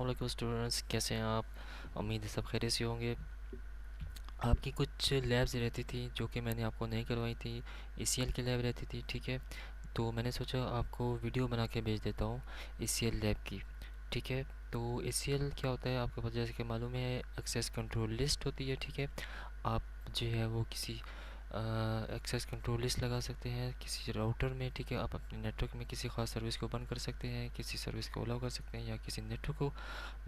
वालेकुम स्टूडेंट्स, कैसे हैं आप? उम्मीद है सब खैरियत से होंगे। आपकी कुछ लैब्स रहती थी जो कि मैंने आपको नहीं करवाई थी। ईसीएल की लैब रहती थी, ठीक है। तो मैंने सोचा आपको वीडियो बना के भेज देता हूँ ईसीएल लैब की, ठीक है। तो ईसीएल क्या होता है आपके पास, जैसे कि मालूम है, एक्सेस कंट्रोल लिस्ट होती है, ठीक है। आप जो है वो किसी एक्सेस कंट्रोल लिस्ट लगा सकते हैं किसी राउटर में, ठीक है। आप अपने नेटवर्क में किसी खास सर्विस को बंद कर सकते हैं, किसी सर्विस को अलाउ कर सकते हैं, या किसी नेटवर्क को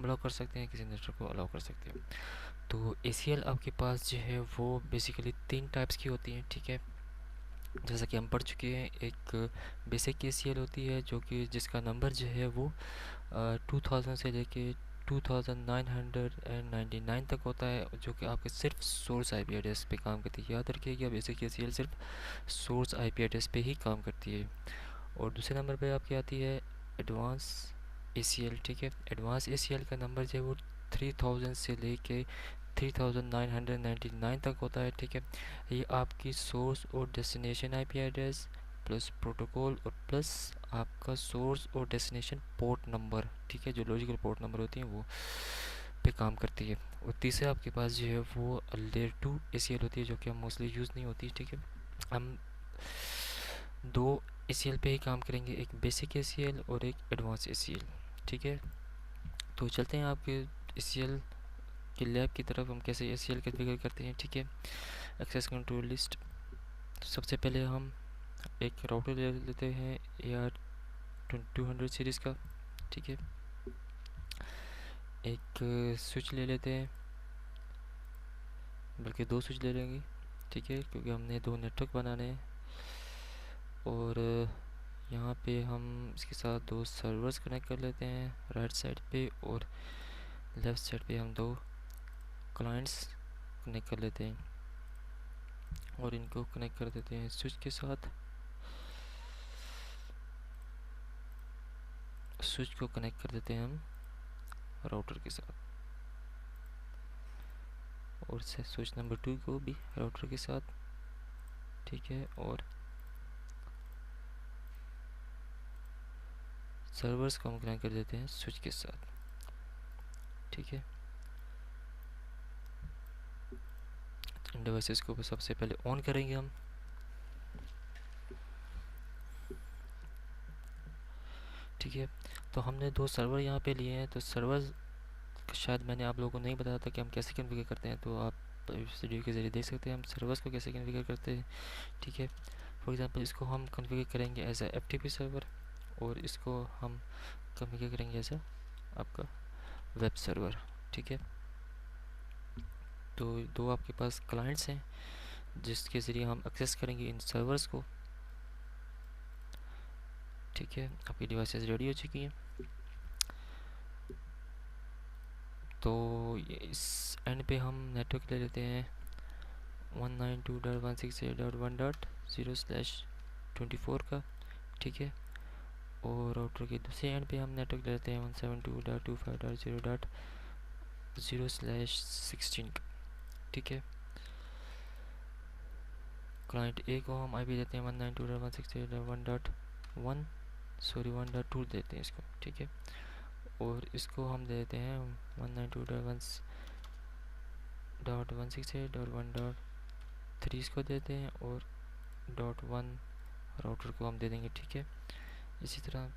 ब्लॉक कर सकते हैं, किसी नेटवर्क को अलाउ कर सकते हैं। तो ACL आपके पास जो है वो बेसिकली 3 टाइप्स की होती हैं, ठीक है। जैसा कि हम पढ़ चुके हैं, एक बेसिक ACL होती है जो कि जिसका नंबर जो है वो 2000 से लेके 2999 तक होता है, जो कि आपके सिर्फ सोर्स आईपी एड्रेस पे काम करती है। याद रखिएगा, बेसिक ACL सिर्फ सोर्स आईपी एड्रेस पे ही काम करती है। और दूसरे नंबर पे आपकी आती है एडवांस ACL, ठीक है। एडवांस ACL का नंबर जो है वो 3000 से लेके 3999 तक होता है, ठीक है। ये आपकी सोर्स और destination IP address plus protocol और प्लस आपका सोर्स और डेस्टिनेशन पोर्ट नंबर, ठीक है, जो लॉजिकल पोर्ट नंबर होती हैं वो पे काम करती है। और तीसरे आपके पास जो है वो लेयर 2 ACL होती है, जो कि हम मोस्टली यूज़ नहीं होती, ठीक है। हम दो ACL पे ही काम करेंगे, एक बेसिक ACL और एक एडवांस ACL, ठीक है। तो चलते हैं आपके ACL की लैब की तरफ, हम कैसे ACL कॉन्फ़िगर करते हैं, ठीक है। एक्सेस कंट्रोल लिस्ट, सबसे पहले हम एक राउटर ले लेते हैं AR200 सीरीज़ का, ठीक है। एक स्विच ले लेते हैं, बल्कि दो स्विच ले लेंगे, ठीक है, क्योंकि हमने दो नेटवर्क बनाने हैं। और यहाँ पे हम इसके साथ दो सर्वर्स कनेक्ट कर लेते हैं राइट साइड पे, और लेफ़्ट साइड पे हम दो क्लाइंट्स कनेक्ट कर लेते हैं, और इनको कनेक्ट कर देते हैं स्विच के साथ। स्विच को कनेक्ट कर देते हैं हम राउटर के साथ, और स्विच नंबर 2 को भी राउटर के साथ, ठीक है। और सर्वर्स को हम कनेक्ट कर देते हैं स्विच के साथ, ठीक है। इन डिवाइसेस को सबसे पहले ऑन करेंगे हम, ठीक है। तो हमने दो सर्वर यहाँ पे लिए हैं, तो सर्वर शायद मैंने आप लोगों को नहीं बताया था कि हम कैसे कॉन्फ़िगर करते हैं, तो आप इस वीडियो के ज़रिए देख सकते हैं हम सर्वर्स को कैसे कॉन्फ़िगर करते हैं, ठीक है। फॉर एग्जांपल इसको हम कॉन्फ़िगर करेंगे एज ए FTP सर्वर, और इसको हम कॉन्फ़िगर करेंगे एज ए आपका वेब सर्वर, ठीक है। तो दो आपके पास क्लाइंट्स हैं जिसके ज़रिए हम एक्सेस करेंगे इन सर्वर्स को, ठीक है। आपकी डिवाइसेस रेडी हो चुकी हैं। तो इस एंड पे हम नेटवर्क ले लेते हैं 192.168.1.0/24 का, ठीक है। और राउटर के दूसरे एंड पे हम नेटवर्क ले लेते हैं 172.25.0.0/16 का, ठीक है। क्लाइंट ए को हम आईपी देते हैं 192.168.1.1 सॉरी 1.2 देते हैं इसको, ठीक है। और इसको हम दे देते हैं 192.168.1.3 इसको देते हैं, और .1 राउटर को हम दे देंगे, ठीक है। इसी तरह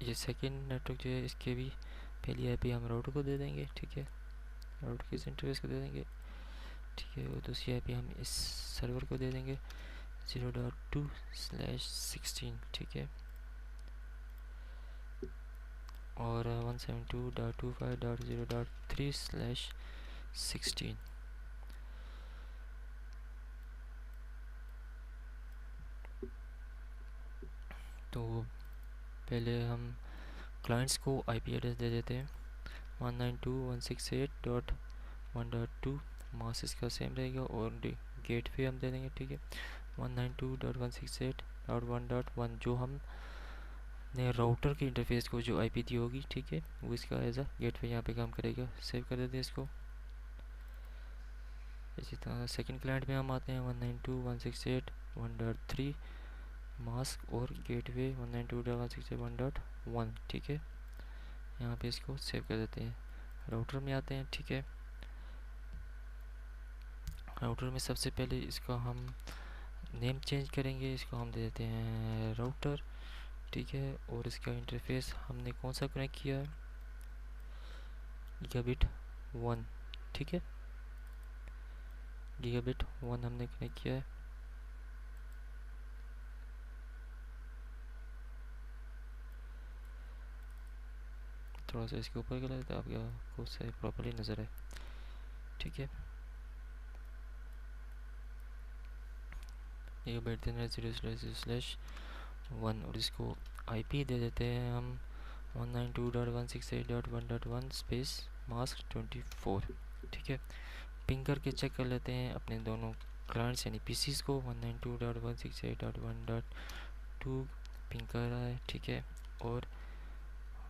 ये सेकंड नेटवर्क जो है इसके भी पहली आईपी हम राउटर को दे देंगे, ठीक है। राउटर के इस इंटरफेस को दे देंगे, ठीक है। और दूसरी आईपी हम इस सर्वर को दे देंगे 0.2/16, ठीक है। और 172.25.0.3/16। तो पहले हम क्लाइंट्स को आईपी एड्रेस दे देते हैं 192.168.1.2, मास्क इसका सेम रहेगा, और गेट पे हम दे देंगे, ठीक है, 192.168.1.1, जो हम ने राउटर के इंटरफेस को जो आईपी दी होगी, ठीक है, वो इसका एज अ गेट पे यहाँ पे काम करेगा। सेव कर देते हैं इसको। इसी तरह सेकंड क्लाइंट में हम आते हैं 192.168.1.3 मास्क, और गेटवे 192.168.1.1, ठीक है। यहाँ पे इसको सेव कर देते हैं। राउटर में आते हैं, ठीक है। राउटर में सबसे पहले इसको हम नेम चेंज करेंगे, इसको हम दे देते हैं राउटर, ठीक है। और इसका इंटरफेस हमने कौन सा कनेक्ट किया है, गीगाबिट 1, ठीक है। गीगाबिट 1 हमने कनेक्ट किया है। थोड़ा सा इसके ऊपर कर लेते हैं, आपको सही प्रॉपर्ली नज़र है, ठीक है। गीगाबिट देना है 0/0/1 और इसको आईपी दे देते हैं हम 192.168.1.1 स्पेस मास्क 24, ठीक है। पिंग करके चेक कर लेते हैं अपने दोनों क्लाइंट्स यानी पीसीस को। 192.168.1.2 पिंग कर रहा है, ठीक है। और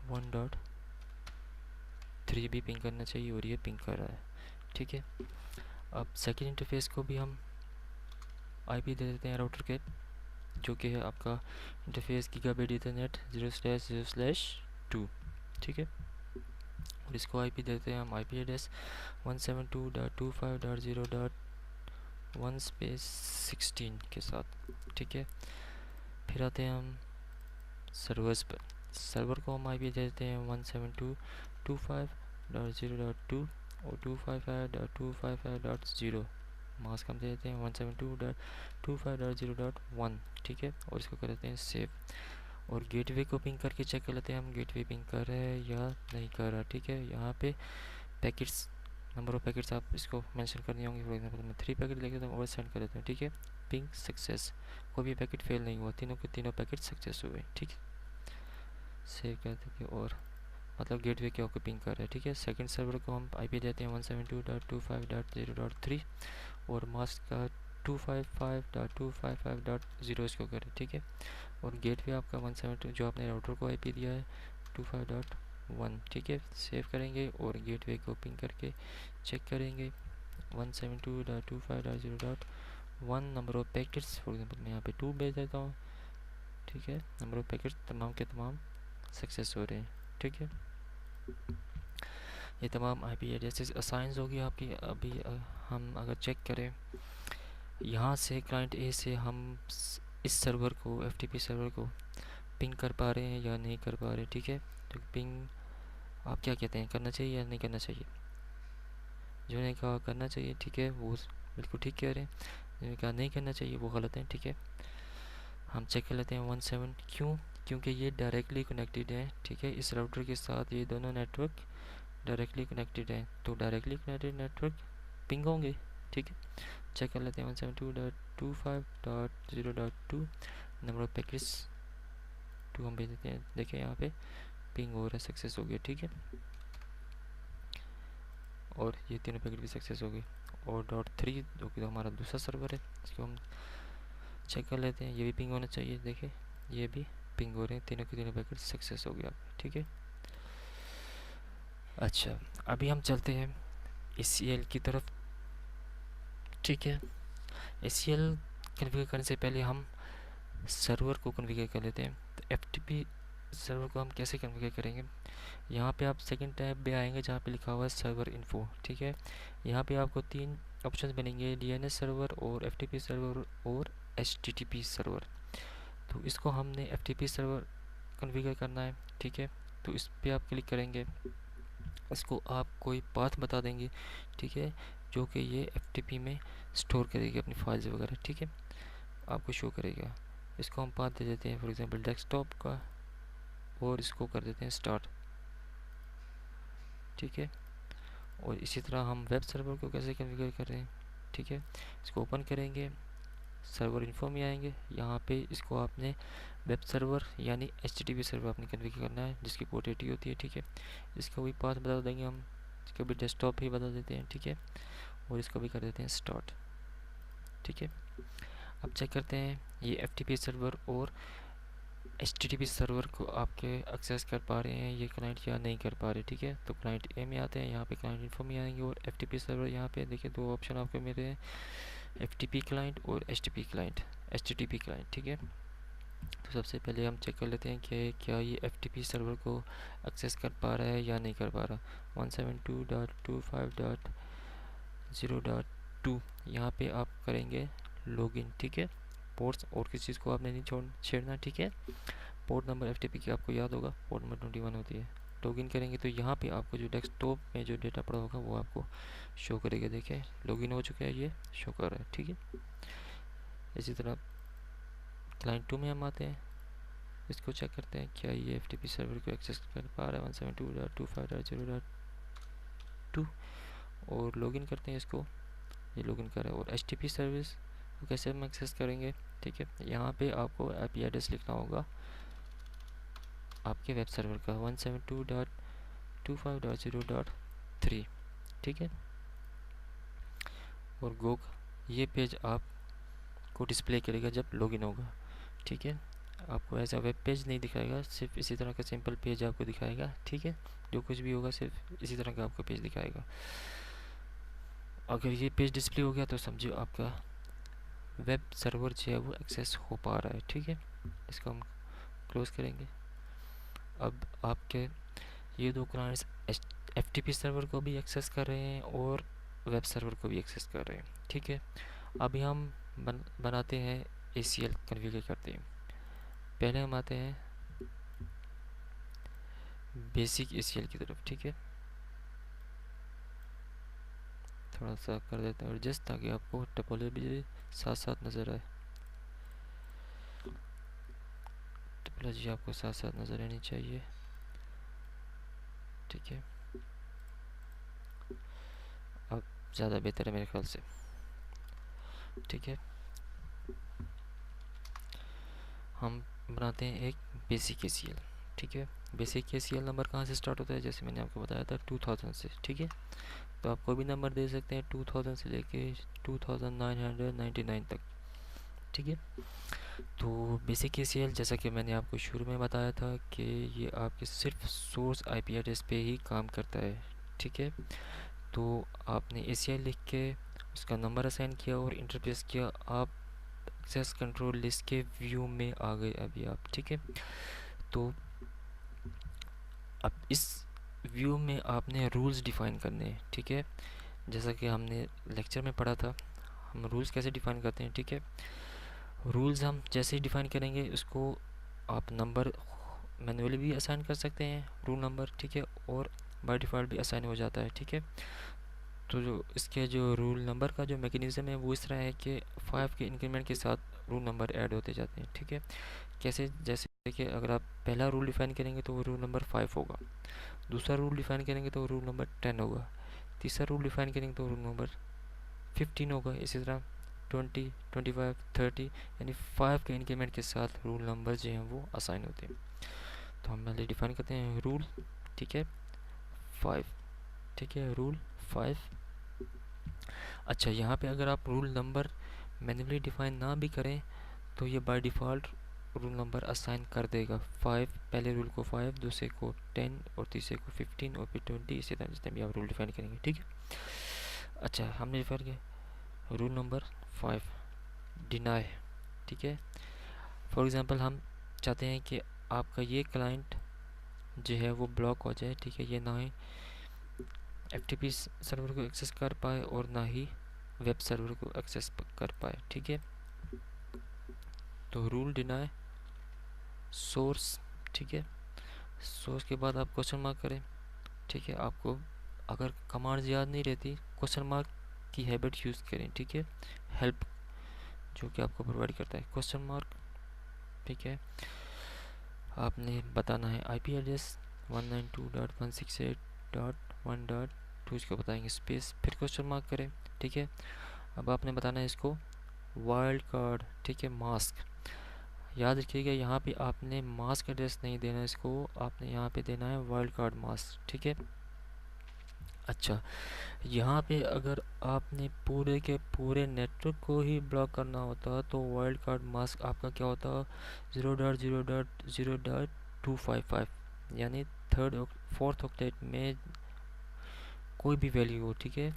1.3 भी पिंग करना चाहिए और ये पिंग कर रहा है, ठीक है। अब सेकेंड इंटरफेस को भी हम आईपी दे देते हैं राउटर के, जो कि है आपका इंटरफेस गीगाबिट ईथरनेट 0/0/2, ठीक है। और इसको आईपी देते हैं हम आईपी एड्रेस 172.25.0.1 स्पेस 16 के साथ, ठीक है। फिर आते हैं हम सर्वर्स पर। सर्वर को हम आईपी देते हैं 172.25.0.2 और 255.255.0। मास्क हम दे देते हैं 172.25.0.1, ठीक है। और इसको कर देते हैं सेव। और गेटवे को पिंग करके चेक कर लेते हैं हम गेटवे पिंग कर रहे हैं या नहीं कर रहा, ठीक है। यहाँ पे पैकेट्स, नंबर ऑफ पैकेट्स आप इसको मेंशन करने होंगे। फॉर एग्जांपल मैं 3 पैकेट लेके तो और सेंड कर देता हूँ, ठीक है। पिंग सक्सेस, कोई भी पैकेट फेल नहीं हुआ, तीनों के तीनों पैकेट सक्सेस हुए, ठीक है। सेव कर देंगे और मतलब गेटवे के ओके पिंग कर रहे हैं, ठीक है। सेकंड सर्वर को हम आईपी देते हैं 172.25.0.3 और मास्क का 255.255.0 इसको करें, ठीक है। और गेटवे आपका 172 जो आपने राउटर को आईपी दिया है 25.1, ठीक है। सेव करेंगे और गेटवे को पिंग करके चेक करेंगे 172.25.0.1 number of packets. For example मैं यहाँ पे 2 भेज देता हूँ, ठीक है। नंबर ऑफ पैकेट्स तमाम के तमाम सक्सेस हो रहे हैं, ठीक है। ये तमाम आईपी एड्रेसेस असाइंस होगी आपकी। अभी हम अगर चेक करें यहाँ से क्लाइंट ए से हम इस सर्वर को एफटीपी सर्वर को पिंग कर पा रहे हैं या नहीं कर पा रहे, ठीक है। तो पिंग आप क्या कहते हैं, करना चाहिए या नहीं करना चाहिए? जो ने कहा करना चाहिए, ठीक है, वो बिल्कुल ठीक कह रहे हैं। जिन्होंने कहा नहीं करना चाहिए वो गलत है, ठीक है। हम चेक कर लेते हैं 17 क्यों, क्योंकि ये डायरेक्टली कनेक्टेड है, ठीक है। इस राउटर के साथ ये दोनों नेटवर्क डायरेक्टली कनेक्टेड है, तो डायरेक्टली कनेक्टेड नेटवर्क पिंग होंगे, ठीक है। चेक कर लेते हैं 172.25.0.2 नंबर ऑफ पैकेट्स 2 हम भेज देते हैं। देखिए यहाँ पे पिंग हो रहा है, सक्सेस हो गया, ठीक है। और ये तीनों पैकेट भी सक्सेस हो गए। और .3 जो कि हमारा दूसरा सर्वर है, इसको हम चेक कर लेते हैं। ये भी पिंग होना चाहिए, देखिए ये भी पिंग हो रहे हैं, तीनों के तीनों पैकेट सक्सेस हो गया, ठीक है। अच्छा, अभी हम चलते हैं ACL की तरफ, ठीक है। ACL कन्फिगर करने से पहले हम सर्वर को कन्फिगर कर लेते हैं। तो FTP सर्वर को हम कैसे कन्फिगर करेंगे, यहाँ पे आप सेकंड टैब पे आएंगे जहाँ पे लिखा हुआ है सर्वर इन्फो, ठीक है। यहाँ पे आपको 3 ऑप्शंस बनेंगे, DNS सर्वर और FTP सर्वर और HTTP सर्वर। तो इसको हमने FTP सर्वर कन्फिगर करना है, ठीक है। तो इस पर आप क्लिक करेंगे, इसको आप कोई पाथ बता देंगे, ठीक है, जो कि ये FTP में स्टोर करेगी अपनी फाइल्स वगैरह, ठीक है, आपको शो करेगा। इसको हम पाथ दे देते हैं फॉर एग्जांपल डेस्कटॉप का और इसको कर देते हैं स्टार्ट, ठीक है। और इसी तरह हम वेब सर्वर को कैसे कॉन्फ़िगर कर रहे हैं, ठीक है। इसको ओपन करेंगे, सर्वर इन्फो में आएंगे, यहाँ पे इसको आपने वेब सर्वर यानी HTTP सर्वर आपने कॉन्फ़िगर करना है जिसकी पोर्ट 80 होती है, ठीक है। इसका भी पाथ बता देंगे हम, इसका भी डेस्कटॉप ही बता देते हैं, ठीक है। और इसको भी कर देते हैं स्टार्ट, ठीक है। अब चेक करते हैं ये FTP सर्वर और HTTP सर्वर को आपके एक्सेस कर पा रहे हैं ये क्लाइंट या नहीं कर पा रहे, ठीक है। तो क्लाइंट ए में आते हैं, यहाँ पे क्लाइंट इन्फो में आएंगे और FTP सर्वर यहाँ पे देखिए 2 ऑप्शन आपको मिल रहे हैं, FTP क्लाइंट और HTTP क्लाइंट, ठीक है। तो सबसे पहले हम चेक कर लेते हैं कि क्या ये FTP सर्वर को एक्सेस कर पा रहा है या नहीं कर पा रहा। 172.25.0.2 यहाँ पे आप करेंगे लॉगिन, ठीक है। पोर्ट्स और किसी चीज़ को आपने नहीं छेड़ना, ठीक है। पोर्ट नंबर FTP की आपको याद होगा, पोर्ट नंबर 21 होती है। लॉगिन करेंगे तो यहाँ पे आपको जो डेस्कटॉप में जो डेटा पड़ा होगा वो आपको शो करेगा। देखिए लॉगिन हो चुका है, ये शो कर रहा है, ठीक है। इसी तरह क्लाइंट 2 में हम आते हैं, इसको चेक करते हैं क्या ये FTP सर्वर को एक्सेस कर पा रहा है 172.25.0.2 और लॉगिन करते हैं इसको। ये लॉगिन कर रहा है। और HTTP सर्विस को कैसे हम एक्सेस करेंगे, ठीक है। यहाँ पे आपको IP एड्रेस लिखना होगा आपके वेब सर्वर का 172.25.0.3, ठीक है। और गो ये पेज आपको डिस्प्ले करेगा जब लॉगिन होगा, ठीक है। आपको ऐसा वेब पेज नहीं दिखाएगा, सिर्फ इसी तरह का सिंपल पेज आपको दिखाएगा, ठीक है। जो कुछ भी होगा सिर्फ इसी तरह का आपको पेज दिखाएगा। अगर ये पेज डिस्प्ले हो गया तो समझिए आपका वेब सर्वर जो है वो एक्सेस हो पा रहा है, ठीक है। इसको हम क्लोज करेंगे। अब आपके ये दो क्लाइंट्स FTP सर्वर को भी एक्सेस कर रहे हैं और वेब सर्वर को भी एक्सेस कर रहे हैं, ठीक है। अभी हम बनाते हैं ACL कॉन्फ़िगर करते हैं। पहले हम आते हैं बेसिक ACL की तरफ, ठीक है। थोड़ा सा कर देते हैं एडजस्ट ताकि आपको टोपोलॉजी साथ साथ नज़र आए। टोपोलॉजी आपको साथ साथ नज़र आनी चाहिए, ठीक है। अब ज़्यादा बेहतर है मेरे ख्याल से, ठीक है। हम बनाते हैं एक बेसिक ACL, ठीक है। बेसिक ACL नंबर कहाँ से स्टार्ट होता है, जैसे मैंने आपको बताया था 2000 से, ठीक है। तो आप कोई भी नंबर दे सकते हैं 2000 से लेके 2999 तक, ठीक है। तो बेसिक ACL जैसा कि मैंने आपको शुरू में बताया था कि ये आपके सिर्फ सोर्स IP एड्रेस पे ही काम करता है, ठीक है। तो आपने ACL लिख के उसका नंबर असाइन किया और इंटरप्रेस किया, आप एक्सेस कंट्रोल लिस्ट के व्यू में आ गए अभी आप, ठीक है। तो अब इस व्यू में आपने रूल्स डिफ़ाइन करने हैं, ठीक है। जैसा कि हमने लेक्चर में पढ़ा था, हम रूल्स कैसे डिफ़ाइन करते हैं, ठीक है। रूल्स हम जैसे ही डिफ़ाइन करेंगे उसको आप नंबर मैनुअली भी असाइन कर सकते हैं रूल नंबर, ठीक है। और बाय डिफ़ॉल्ट भी असाइन हो जाता है, ठीक है। तो जो इसके जो रूल नंबर का जो मैकेनिज़्म है वो इस तरह है कि 5 के इंक्रीमेंट के साथ रूल नंबर ऐड होते जाते हैं, ठीक है। कैसे, जैसे कि अगर आप पहला रूल डिफ़ाइन करेंगे तो वो रूल नंबर 5 होगा, दूसरा रूल डिफ़ाइन करेंगे तो रूल नंबर 10 होगा, तीसरा रूल डिफ़ाइन करेंगे तो रूल नंबर 15 होगा। इसी तरह 20, 25, 30 यानी 5 के इंक्रीमेंट के साथ रूल नंबर जो हैं वो असाइन होते हैं। तो हम पहले डिफ़ाइन करते हैं रूल, ठीक है, 5, ठीक है, रूल 5। अच्छा, यहाँ पे अगर आप रूल नंबर मैन्युअली डिफ़ाइन ना भी करें तो ये by default rule number assign कर देगा। 5 पहले रूल को 5, दूसरे को 10 और तीसरे को 15 और फिर 20, इसी तरह जितने भी आप रूल डिफ़ाइन करेंगे, ठीक है। अच्छा, हमने डिफ़ाइन किया रूल नंबर 5 डिनाई, ठीक है। फॉर एग्ज़ाम्पल हम चाहते हैं कि आपका ये क्लाइंट जो है वो ब्लॉक हो जाए, ठीक है। ये ना ही FTP सर्वर को एक्सेस कर पाए और ना ही वेब सर्वर को एक्सेस कर पाए, ठीक है। तो रूल डिनाई सोर्स, ठीक है। सोर्स के बाद आप क्वेश्चन मार्क करें, ठीक है। आपको अगर कमांड्स याद नहीं रहती, क्वेश्चन मार्क की हैबिट यूज़ करें, ठीक है। हेल्प जो कि आपको प्रोवाइड करता है क्वेश्चन मार्क, ठीक है। आपने बताना है IP एड्रेस 192.168.1.2, इसको बताएंगे स्पेस, फिर क्वेश्चन मार्क करें, ठीक है। अब आपने बताना है इसको वाइल्ड कार्ड, ठीक है, मास्क। याद रखिएगा यहाँ पे आपने मास्क एड्रेस नहीं देना, इसको आपने यहाँ पे देना है वाइल्ड कार्ड मास्क, ठीक है। अच्छा, यहाँ पे अगर आपने पूरे के पूरे नेटवर्क को ही ब्लॉक करना होता तो वाइल्ड कार्ड मास्क आपका क्या होता, 0.0.0.255 यानी फोर्थ ऑक्टेट में कोई भी वैल्यू हो, ठीक है।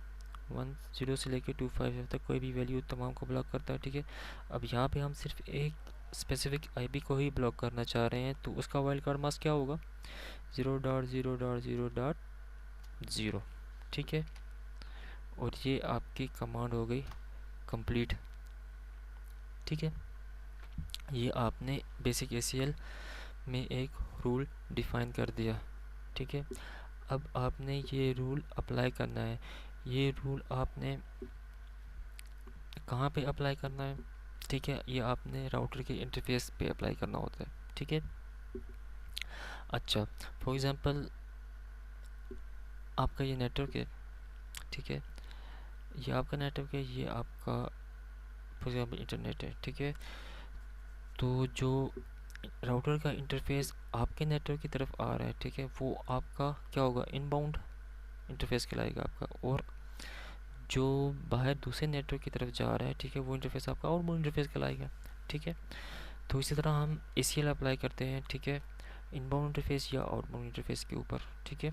10 से लेके 255 तक कोई भी वैल्यू तमाम को ब्लॉक करता है, ठीक है। अब यहाँ पे हम सिर्फ एक स्पेसिफिक आईपी को ही ब्लॉक करना चाह रहे हैं तो उसका वाइल्ड कार्ड मास्क क्या होगा, 0.0.0.0। ठीक है, और ये आपकी कमांड हो गई कंप्लीट। ठीक है, ये आपने बेसिक एसीएल में एक रूल डिफाइन कर दिया। ठीक है, अब आपने ये रूल अप्लाई करना है। ये रूल आपने कहाँ पे अप्लाई करना है, ठीक है, ये आपने राउटर के इंटरफेस पे अप्लाई करना होता है। ठीक है, अच्छा, फॉर एग्ज़ाम्पल आपका ये नेटवर्क है, ठीक है, ये आपका नेटवर्क है, ये आपका फॉर एग्ज़ाम्पल इंटरनेट है। ठीक है, तो जो राउटर का इंटरफेस आपके नेटवर्क की तरफ आ रहा है, ठीक है, वो आपका क्या होगा, इनबाउंड इंटरफेस कहलाएगा आपका। और जो बाहर दूसरे नेटवर्क की तरफ जा रहा है, ठीक है, वो इंटरफेस आपका आउटबाउंड इंटरफेस कहलाएगा। ठीक है, तो इसी तरह हम एसीएल अप्लाई करते हैं, ठीक है, इनबाउंड इंटरफेस या आउटबाउंड इंटरफेस के ऊपर। ठीक है,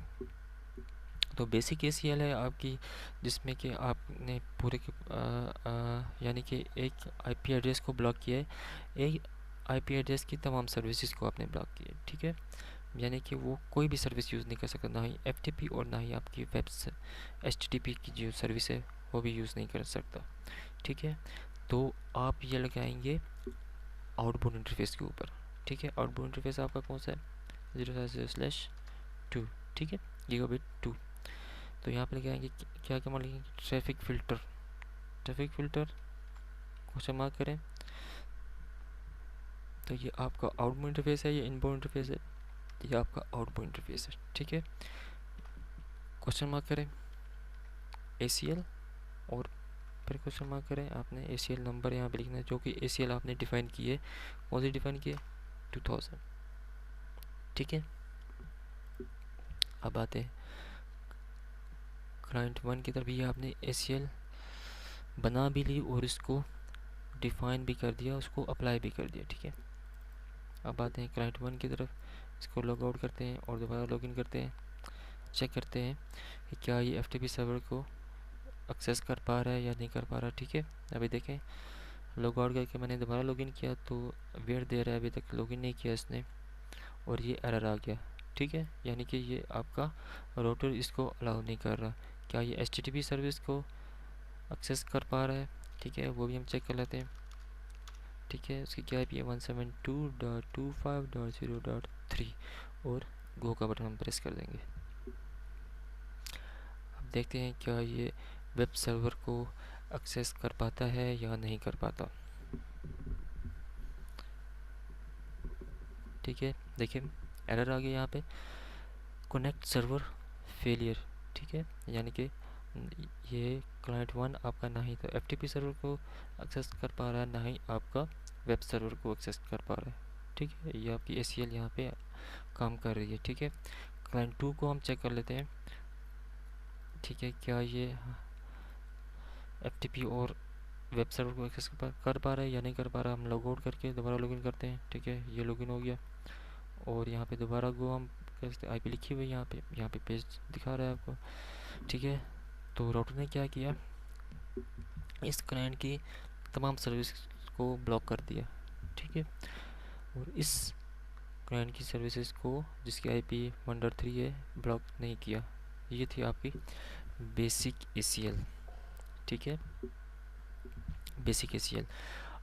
तो बेसिक एसीएल है आपकी, जिसमें कि आपने पूरे के यानी कि एक आईपी एड्रेस को ब्लॉक किया है, एक आईपी एड्रेस की तमाम सर्विसेज को आपने ब्लॉक किया है। ठीक है, यानी कि वो कोई भी सर्विस यूज़ नहीं कर सकता, ना ही एफटीपी और ना ही आपकी वेब एचटीटीपी की जो सर्विस है वो भी यूज़ नहीं कर सकता। ठीक है, तो आप ये लगाएंगे आउटबाउंड इंटरफेस के ऊपर। ठीक है, आउटबाउंड इंटरफेस आपका कौन सा है, 0/0/2। ठीक है, गीगाबिट 2। तो यहाँ पे लगाएंगे क्या क्या मान लिखेंगे, traffic filter. Traffic filter question mark करें, तो ये आपका आउटबाउंड इंटरफेस है, ये इनबाउंड इंटरफेस है, ये आपका आउटबाउंड इंटरफेस है। ठीक है, क्वेश्चन मार्क करें एसीएल, और फिर क्वेश्चन मार्क करें, आपने एसीएल नंबर यहाँ पे लिखना है, जो कि एसीएल आपने डिफाइन की है। कौन सी डिफाइन की है, 2000। ठीक है, अब आते हैं क्लाइंट 1 की तरफ। ये आपने एसीएल बना भी ली और इसको डिफाइन भी कर दिया, उसको अप्लाई भी कर दिया। ठीक है, अब आते हैं क्लाइंट 1 की तरफ, इसको लॉग आउट करते हैं और दोबारा लॉगिन करते हैं। चेक करते हैं कि क्या ये एफटीपी सर्वर को एक्सेस कर पा रहा है या नहीं कर पा रहा। ठीक है, अभी देखें, लॉग आउट करके मैंने दोबारा लॉगिन किया तो वेट दे रहा है, अभी तक लॉगिन नहीं किया इसने और ये एरर आ गया। ठीक है, यानी कि ये आपका राउटर इसको अलाउ नहीं कर रहा। क्या ये एचटीटीपी सर्विस को एक्सेस कर पा रहा है, ठीक है, वो भी हम चेक कर लेते हैं। ठीक है, उसकी क्या IP है, 172.25.0.3 और गो का बटन हम प्रेस कर देंगे। अब देखते हैं क्या ये वेब सर्वर को एक्सेस कर पाता है या नहीं कर पाता। ठीक है, देखिए एरर आ गया यहाँ पे, कनेक्ट सर्वर फेलियर। ठीक है, यानी कि ये क्लाइंट 1 आपका ना ही तो एफटीपी सर्वर को एक्सेस कर पा रहा है, ना ही आपका वेब सर्वर को एक्सेस कर पा रहा है। ठीक है, ये आपकी एसीएल यहाँ पे काम कर रही है। ठीक है, क्लाइंट 2 को हम चेक कर लेते हैं। ठीक है, क्या ये एफटीपी और वेब सर्वर को एक्सेस कर पा रहा है या नहीं कर पा रहा। हम लॉग आउट करके दोबारा लॉगिन करते हैं। ठीक है, ये लॉगिन हो गया और यहाँ पे दोबारा गो हम करते, आईपी लिखी हुई है यहाँ पे पेज दिखा रहा है आपको। ठीक है, तो राउटर ने क्या किया, इस क्लाइंट की तमाम सर्विस को ब्लॉक कर दिया। ठीक है, और इस क्लाइंट की सर्विसेज को जिसकी IP 1.3 है ब्लॉक नहीं किया। ये थी आपकी बेसिक एसीएल। ठीक है, बेसिक एसीएल।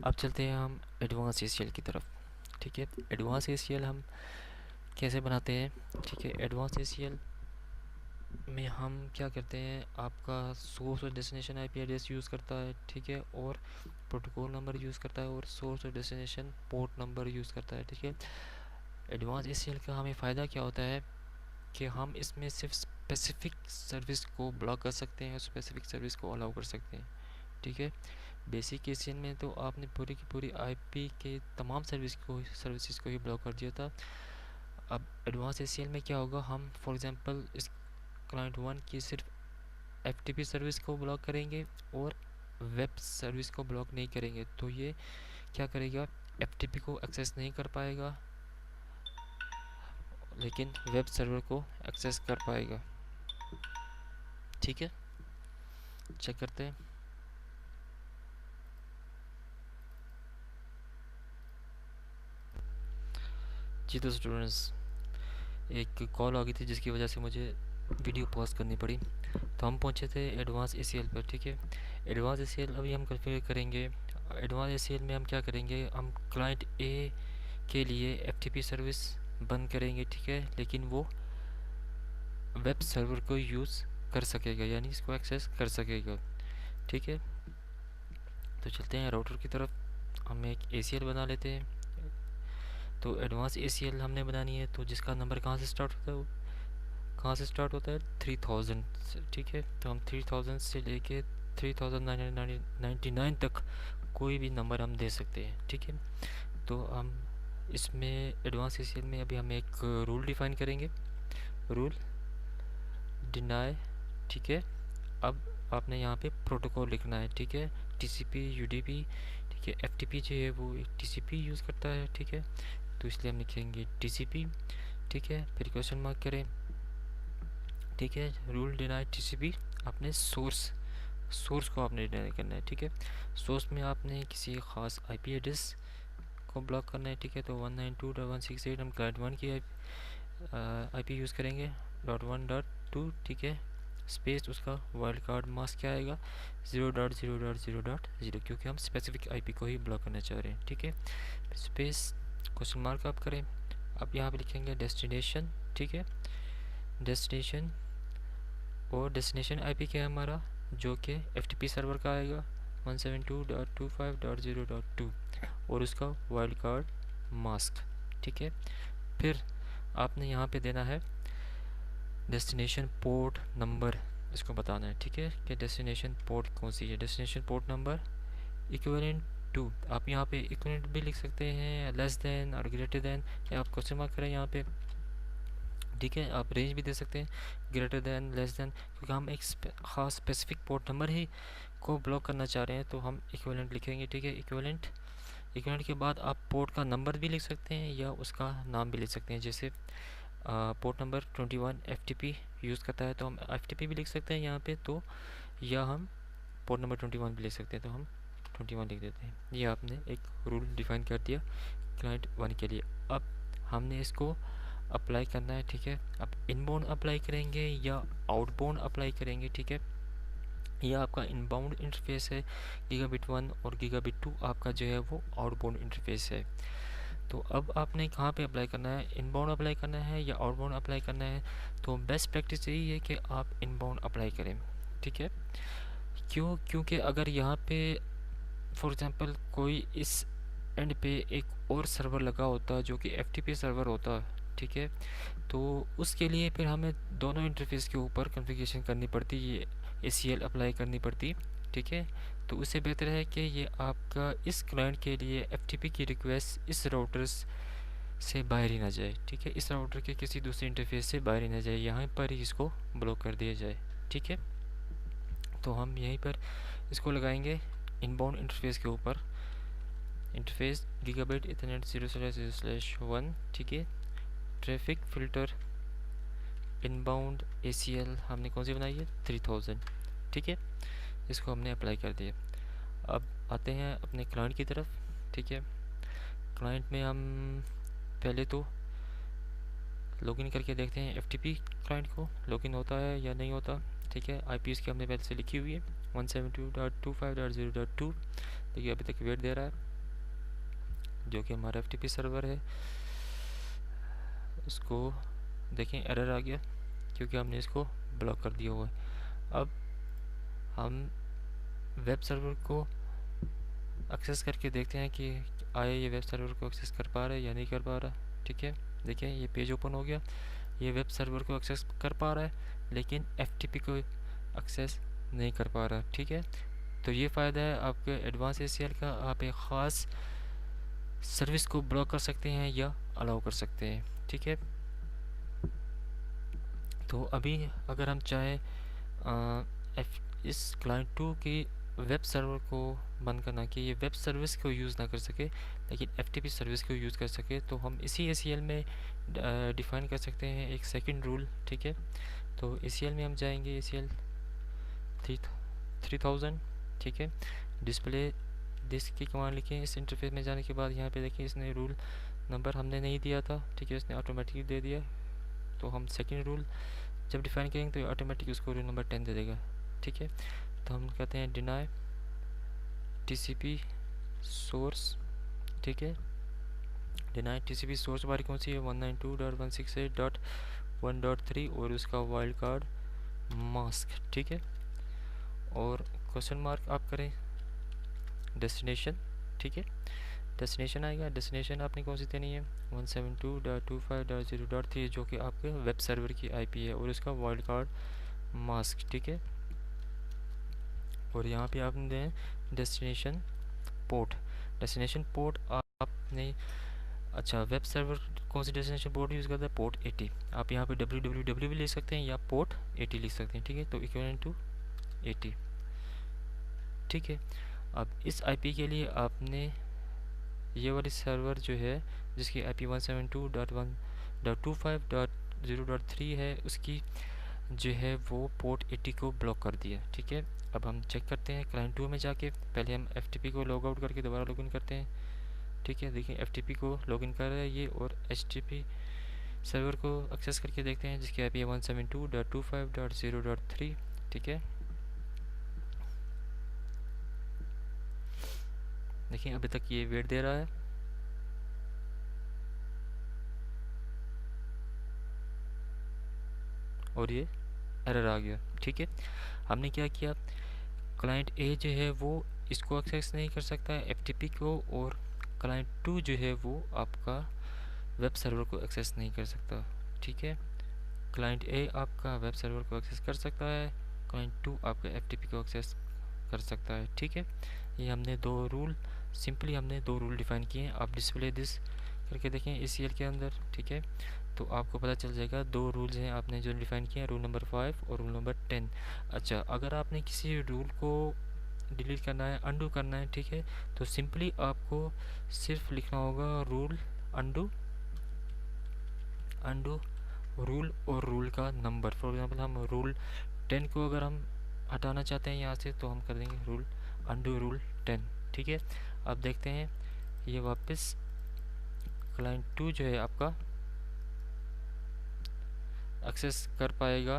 अब चलते हैं हम एडवांस एसीएल की तरफ। ठीक है, एडवांस एसीएल हम कैसे बनाते हैं। ठीक है, एडवांस एसीएल में हम क्या करते हैं, आपका सोर्स और डेस्टिनेशन आईपी एड्रेस यूज़ करता है। ठीक है, और प्रोटोकॉल नंबर यूज़ करता है और सोर्स और डेस्टिनेशन पोर्ट नंबर यूज़ करता है। ठीक है, एडवांस एसीएल का हमें फ़ायदा क्या होता है कि हम इसमें सिर्फ स्पेसिफिक सर्विस को ब्लॉक कर सकते हैं और स्पेसिफिक सर्विस को अलाउ कर सकते हैं। ठीक है, बेसिक एसीएल में तो आपने पूरी की पूरी आईपी के तमाम सर्विसेज को ही ब्लॉक कर दिया था। अब एडवांस एसीएल में क्या होगा, हम फॉर एग्जांपल इस क्लाइंट 1 की सिर्फ एफटीपी सर्विस को ब्लॉक करेंगे और वेब सर्विस को ब्लॉक नहीं करेंगे, तो ये क्या करेगा, एफटीपी को एक्सेस नहीं कर पाएगा लेकिन वेब सर्वर को एक्सेस कर पाएगा। ठीक है, चेक करते हैं। जी तो स्टूडेंट्स, एक कॉल आ गई थी जिसकी वजह से मुझे वीडियो पॉज करनी पड़ी। तो हम पहुंचे थे एडवांस एसीएल पर, ठीक है। एडवांस एसीएल अभी हम कॉन्फ़िगर करेंगे। एडवांस एसीएल में हम क्या करेंगे, हम क्लाइंट ए के लिए एफटीपी सर्विस बंद करेंगे, ठीक है, लेकिन वो वेब सर्वर को यूज़ कर सकेगा, यानी इसको एक्सेस कर सकेगा, ठीक है। तो चलते हैं राउटर की तरफ, हम एक एसीएल बना लेते हैं। तो एडवांस एसीएल हमने बनानी है, तो जिसका नंबर कहाँ से स्टार्ट होता है, वो कहाँ से स्टार्ट होता है 3000 से, ठीक है। तो हम 3000 से लेके 3999 तक कोई भी नंबर हम दे सकते हैं, ठीक है। तो हम इसमें एडवांस एसीएल में अभी हम एक रूल डिफाइन करेंगे, रूल डिनाई, ठीक है। अब आपने यहाँ पे प्रोटोकॉल लिखना है, ठीक है। टीसीपी यूडीपी, ठीक है। एफटीपी जो है वो एक टीसीपी यूज़ करता है, ठीक है। तो इसलिए हम लिखेंगे टीसीपी, ठीक है, फिर क्वेश्चन मार्क करें, ठीक है। रूल डिनाई टीसीपी, आपने सोर्स को आपने डिनाई करना है, ठीक है। सोर्स में आपने किसी ख़ास आईपी एड्रेस को ब्लॉक करना है, ठीक है। तो 192.168 हम क्लाइंट 1 की आईपी यूज़ करेंगे, .1.2, ठीक है। स्पेस उसका वाइल्ड कार्ड मास्क क्या आएगा, 0.0.0.0, क्योंकि हम स्पेसिफिक आईपी को ही ब्लॉक करना चाह रहे हैं, ठीक है। स्पेस क्वेश्चन मार्क आप करें, अब यहाँ पे लिखेंगे डेस्टिनेशन, ठीक है। डेस्टिनेशन, और डेस्टिनेशन आईपी क्या है हमारा, जो कि एफटीपी सर्वर का आएगा 172.25.0.2, और उसका वाइल्ड कार्ड मास्क, ठीक है। फिर आपने यहाँ पे देना है डेस्टिनेशन पोर्ट नंबर, इसको बताना है, ठीक है, कि डेस्टिनेशन पोर्ट कौन सी है। Destination port number equivalent to, आप यहाँ पे इक्विवेलेंट भी लिख सकते हैं, लेस देन और ग्रेटर देन, या आप क्वेश्चन मार्क करें यहाँ पे, ठीक है। आप रेंज भी दे सकते हैं, ग्रेटर देन, लेस देन, क्योंकि हम एक ख़ास स्पेसिफिक पोर्ट नंबर ही को ब्लॉक करना चाह रहे हैं, तो हम इक्विवेलेंट लिखेंगे, ठीक है। इक्विवेलेंट के बाद आप पोर्ट का नंबर भी लिख सकते हैं या उसका नाम भी लिख सकते हैं। जैसे पोर्ट नंबर 21 एफटीपी यूज़ करता है, तो हम एफटीपी भी लिख सकते हैं यहाँ पे, तो या हम पोर्ट नंबर 21 भी लिख सकते हैं, तो हम 21 लिख देते हैं। ये आपने एक रूल डिफाइन कर दिया क्लाइंट 1 के लिए। अब हमने इसको अप्लाई करना है, ठीक है। अब इनबाउंड अप्लाई करेंगे या आउटबाउंड अप्लाई करेंगे, ठीक है। यह आपका इनबाउंड इंटरफेस है गीगाबिट 1, और गीगाबिट 2 आपका जो है वो आउटबाउंड इंटरफेस है। तो अब आपने कहाँ पे अप्लाई करना है, इनबाउंड अप्लाई करना है या आउटबाउंड अप्लाई करना है। तो बेस्ट प्रैक्टिस यही है कि आप इनबाउंड अप्लाई करें, ठीक है। क्योंकि अगर यहाँ पे फॉर एग्जांपल कोई इस एंड पे एक और सर्वर लगा होता जो कि एफटीपी सर्वर होता, ठीक है, तो उसके लिए फिर हमें दोनों इंटरफेस के ऊपर कॉन्फ़िगरेशन करनी पड़ती, ये एसीएल अप्लाई करनी पड़ती, ठीक है। तो उससे बेहतर है कि ये आपका इस क्लाइंट के लिए एफटीपी की रिक्वेस्ट इस राउटर्स से बाहर ही ना जाए, ठीक है। इस राउटर के किसी दूसरे इंटरफेस से बाहर ही ना जाए, यहाँ पर ही इसको ब्लॉक कर दिया जाए, ठीक है। तो हम यहीं पर इसको लगाएंगे इनबाउंड इंटरफेस के ऊपर, इंटरफेस गीगाबाइट इथरनेट 0/0/1, ठीक है। ट्रैफिक फ़िल्टर इनबाउंड एसीएल हमने कौन सी बनाई है, 3000, ठीक है। इसको हमने अप्लाई कर दिया। अब आते हैं अपने क्लाइंट की तरफ, ठीक है। क्लाइंट में हम पहले तो लॉगिन करके देखते हैं एफटीपी क्लाइंट को लॉगिन होता है या नहीं होता, ठीक है। आईपी इसकी हमने पहले से लिखी हुई है 172.25.0.2, देखिए अभी तक वेट दे रहा है, जो कि हमारा एफटीपी सर्वर है। उसको देखें एरर आ गया क्योंकि हमने इसको ब्लॉक कर दिया हुआ है। अब हम वेब सर्वर को एक्सेस करके देखते हैं कि आया ये वेब सर्वर को एक्सेस कर पा रहा है या नहीं कर पा रहा, ठीक है। देखें ये पेज ओपन हो गया, ये वेब सर्वर को एक्सेस कर पा रहा है लेकिन एफटीपी को एक्सेस नहीं कर पा रहा, ठीक है। तो ये फ़ायदा है आपके एडवांस एसीएल का, आप एक ख़ास सर्विस को ब्लॉक कर सकते हैं या अलाउ कर सकते हैं, ठीक है। तो अभी अगर हम चाहें इस क्लाइंट 2 की वेब सर्वर को बंद करना, कि ये वेब सर्विस को यूज़ ना कर सके लेकिन एफटीपी सर्विस को यूज़ कर सके, तो हम इसी एसीएल में डिफ़ाइन कर सकते हैं एक सेकंड रूल, ठीक है। तो एसीएल में हम जाएंगे, एसीएल 3000, ठीक है। डिस्प्ले डिस्क की कमांड लिखें, इस इंटरफेस में जाने के बाद यहाँ पे देखिए इसने रूल नंबर हमने नहीं दिया था, ठीक है, उसने ऑटोमेटिकली दे दिया। तो हम सेकंड रूल जब डिफाइन करेंगे तो ऑटोमेटिक उसको रूल नंबर 10 दे देगा, ठीक है। तो हम कहते हैं डिनाई टीसीपी सोर्स, ठीक है। डिनाई टीसीपी सोर्स हमारी कौन सी है, 192.168.1.3 और उसका वाइल्ड कार्ड मास्क, ठीक है। और क्वेश्चन मार्क आप करें डेस्टिनेशन, ठीक है। डेस्टिनेशन आएगा, डेस्टिनेशन आपने कौन सी देनी है, 172.25.0.3 जो कि आपके वेब सर्वर की आईपी है और उसका वाइल्ड कार्ड मास्क, ठीक है। और यहाँ पे आपने दें डेस्टिनेशन पोर्ट, डेस्टिनेशन पोर्ट आपने, अच्छा वेब सर्वर कौन सी डेस्टिनेशन पोर्ट यूज़ करता है, पोर्ट 80। आप यहाँ पे www भी ले सकते हैं या पोर्ट 80 लिख सकते हैं, ठीक है। तो इक्वल टू 80, ठीक है। अब इस आईपी के लिए आपने ये वाली सर्वर जो है जिसकी आईपी 172.1.25.0.3 है उसकी जो है वो पोर्ट 80 को ब्लॉक कर दिया, ठीक है। अब हम चेक करते हैं क्लाइंट 2 में जाके, पहले हम एफटीपी को लॉग आउट करके दोबारा लॉगिन करते हैं, ठीक है। देखिए एफटीपी को लॉगिन कर रहा है ये, और एचटीटीपी सर्वर को एक्सेस करके देखते हैं जिसकी आईपी है 172.25.0.3, ठीक है। देखिए अभी तक ये वेट दे रहा है, और ये एरर आ गया, ठीक है। हमने क्या किया, क्लाइंट ए जो है वो इसको एक्सेस नहीं कर सकता है एफटीपी को, और क्लाइंट 2 जो है वो आपका वेब सर्वर को एक्सेस नहीं कर सकता, ठीक है। क्लाइंट ए आपका वेब सर्वर को एक्सेस कर सकता है, क्लाइंट 2 आपका एफटीपी को एक्सेस कर सकता है, ठीक है। ये हमने दो रूल, सिंपली हमने दो रूल डिफाइन किए हैं। आप डिस्प्ले दिस करके देखें ACL के अंदर, ठीक है। तो आपको पता चल जाएगा दो रूल्स हैं आपने जो डिफाइन किए हैं, रूल नंबर 5 और रूल नंबर 10। अच्छा, अगर आपने किसी रूल को डिलीट करना है, अंडू करना है, ठीक है, तो सिंपली आपको सिर्फ लिखना होगा रूल अंडू, अंडू रूल और रूल का नंबर। फॉर एग्जांपल हम रूल 10 को अगर हम हटाना चाहते हैं यहाँ से तो हम कर देंगे रूल अंडू रूल 10, ठीक है। अब देखते हैं ये वापस क्लाइंट 2 जो है आपका एक्सेस कर पाएगा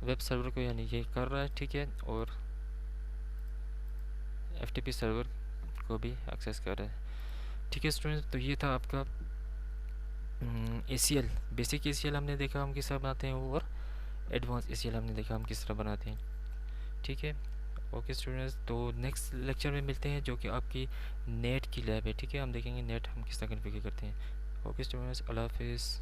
वेब सर्वर को, यानी ये कर रहा है, ठीक है। और एफटीपी सर्वर को भी एक्सेस कर रहा है, ठीक है स्टूडेंट्स। तो ये था आपका ACL, बेसिक ACL हमने देखा हम किस तरह बनाते हैं, और एडवांस ACL हमने देखा हम किस तरह बनाते हैं, ठीक है। ओके स्टूडेंट्स, तो नेक्स्ट लेक्चर में मिलते हैं जो कि आपकी नेट की लैब है, ठीक है। हम देखेंगे नेट हम किस तरह कन्फिगर करते हैं। ओके स्टूडेंट्स, अल्लाह हाफिज़।